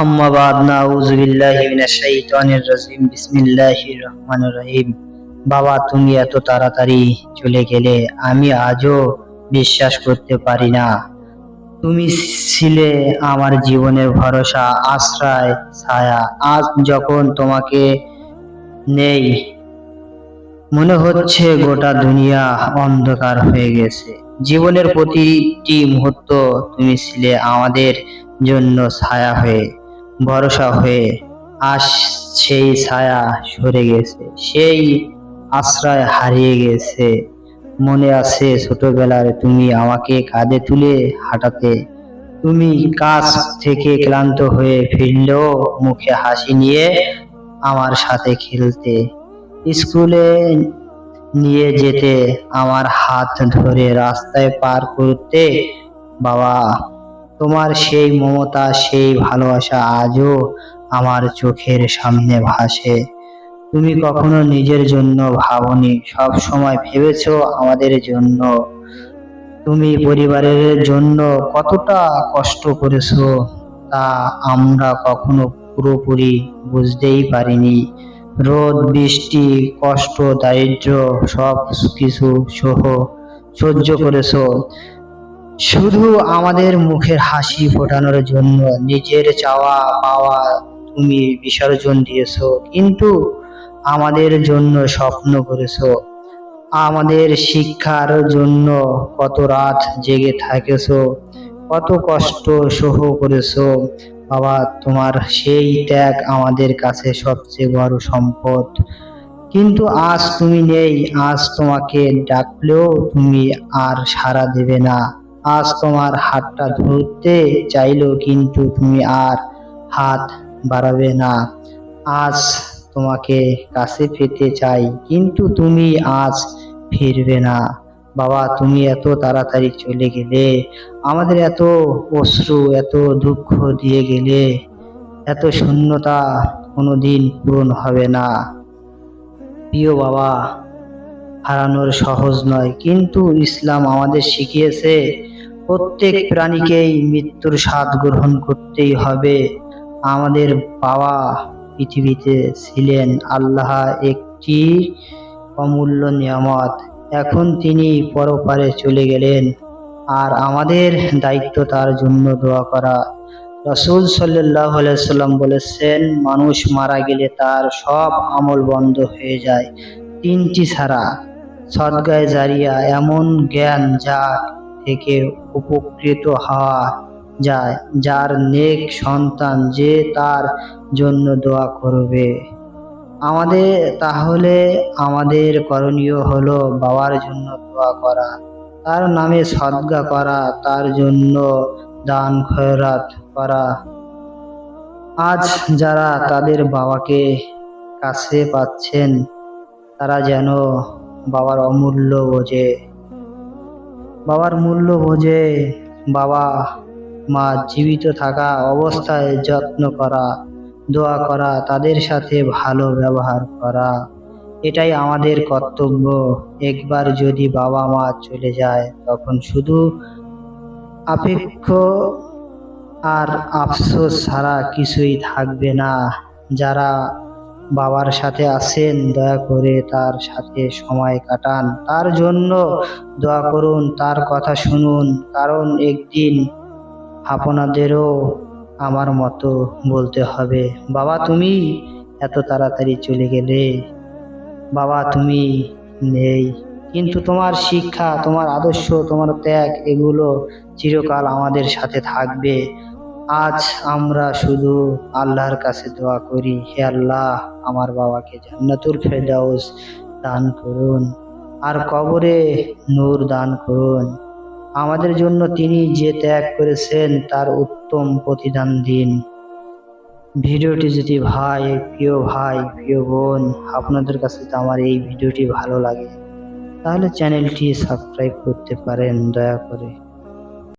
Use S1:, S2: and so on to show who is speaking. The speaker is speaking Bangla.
S1: আম্মা বাদ নাউযু বিল্লাহি মিনাশ শাইতানির রাজিম বিসমিল্লাহির রহমানির রহিম। বাবা, তুমি এত তাড়াতাড়ি চলে গেলে আমি আজও বিশ্বাস করতে পারি না। তুমি ছিলে আমার জীবনের ভরসা, আশ্রয়, ছায়া। আজ যখন তোমাকে নেই, মনে হচ্ছে গোটা দুনিয়া অন্ধকার হয়ে গেছে। জীবনের প্রতিটি মুহূর্ত তুমি ছিলে আমাদের জন্য ছায়া হয়ে, ভরসা হয়ে। আজ সেই ছায়া সরে গেছে, সেই আশ্রয় হারিয়ে গেছে। মনে আছে ছোটবেলায় তুমি আমাকে কাঁধে তুলে হাঁটাতে, তুমি কাজ থেকে ক্লান্ত হয়ে ফিরলেও মুখে হাসি নিয়ে আমার সাথে খেলতে, স্কুলে নিয়ে যেতে, আমার হাত ধরে রাস্তায় পার করতে। বাবা, তোমার সেই মমতা, সেই ভালোবাসা আজও আমার চোখের সামনে ভাসে। তুমি কখনো নিজের জন্য ভাবনি, সব সময় ভেবেছো আমাদের জন্য। তুমি পরিবারের জন্য কতটা কষ্ট করেছো তা আমরা কখনো পুরোপুরি বুঝতেই পারিনি। রোদ, বৃষ্টি, কষ্ট, দারিদ্র সব কিছু সহ্য করেছো শুধু আমাদের মুখের হাসি ফোটানোর জন্য। নিজের চাওয়া পাওয়া তুমি বিসর্জন দিয়েছো, কিন্তু আমাদের জন্য স্বপ্ন করেছো। আমাদের শিক্ষার জন্য কত রাত জেগে থেকেছো, কত কষ্ট সহ করেছো। বাবা, তোমার সেই ত্যাগ আমাদের কাছে সবচেয়ে বড় সম্পদ। কিন্তু আজ তুমি নেই, আজ তোমাকে ডাকলেও তুমি আর সাড়া দেবে না। আজ তোমার হাতটা ধরতে চাইলো, কিন্তু তুমি আর হাত বাড়াবে না। আজ তোমাকে কাছে পেতে চাই, কিন্তু তুমি আজ ফিরবে না। বাবা, তুমি এত তাড়াতাড়ি চলে গেলে, আমাদের এত অশ্রু, এত দুঃখ দিয়ে গেলে। এত শূন্যতা কোনোদিন পূরণ হবে না। প্রিয় বাবা, হারানোর সহজ নয়, কিন্তু ইসলাম আমাদের শিখিয়েছে প্রত্যেক প্রাণীকেই মৃত্যুর স্বাদ গ্রহণ করতেই হবে। আমাদের বাবা পৃথিবীতে ছিলেন আল্লাহ একটি অমূল্য নিয়ামত। এখন তিনি পরপারে চলে গেলেন, আর আমাদের দায়িত্ব তার জন্য দোয়া করা। রাসূল সাল্লাল্লাহু আলাইহি সাল্লাম বলেছেন, মানুষ মারা গেলে তার সব আমল বন্ধ হয়ে যায়, তিনটি ছাড়া। সদকায়ে জারিয়া, এমন জ্ঞান যা থেকে উপকৃত হওয়া যায়, যার নেক সন্তান যে তার জন্য দোয়া করবে। তাহলে আমাদের করণীয় হলো বাবার জন্য দোয়া করা, তার নামে সদকা করা, তার জন্য দান খয়রাত করা। আজ যারা তাদের বাবাকে কাছে পাচ্ছেন, তারা যেন বাবার মূল্য বোঝে। বাবা মা জীবিত থাকা অবস্থায় যত্ন করা, দোয়া করা, তাদের সাথে ভালো ব্যবহার করা, এটাই আমাদের কর্তব্য। একবার যদি বাবা মা চলে যায়, তখন শুধু আপেক্ষ আর আফসোস ছাড়া কিছুই থাকবে না। যারা বাবার সাথে আছেন, দয়া করে তার সাথে সময় কাটান, তার জন্য দোয়া করুন, তার কথা শুনুন, কারণ একদিন আপনাদেরও আমার মতো বলতে হবে, বাবা তুমি এত তাড়াতাড়ি চলে গেলে, বাবা তুমি নেই। কিন্তু তোমার শিক্ষা, তোমার আদর্শ, তোমার ত্যাগ, এগুলো চিরকাল আমাদের সাথে থাকবে। আজ আমরা শুধু আল্লাহর কাছে দোয়া করি, হে আল্লাহ, আমার বাবাকে জান্নাতুল ফেরদাউস দান করুন, আর কবরে নূর দান করুন। আমাদের জন্য তিনি যে ত্যাগ করেছেন তার উত্তম প্রতিদান দিন। ভিডিওটি যদি প্রিয় বোন, আপনাদের কাছে তো আমার এই ভিডিওটি ভালো লাগে, তাহলে চ্যানেলটি সাবস্ক্রাইব করতে পারেন দয়া করে।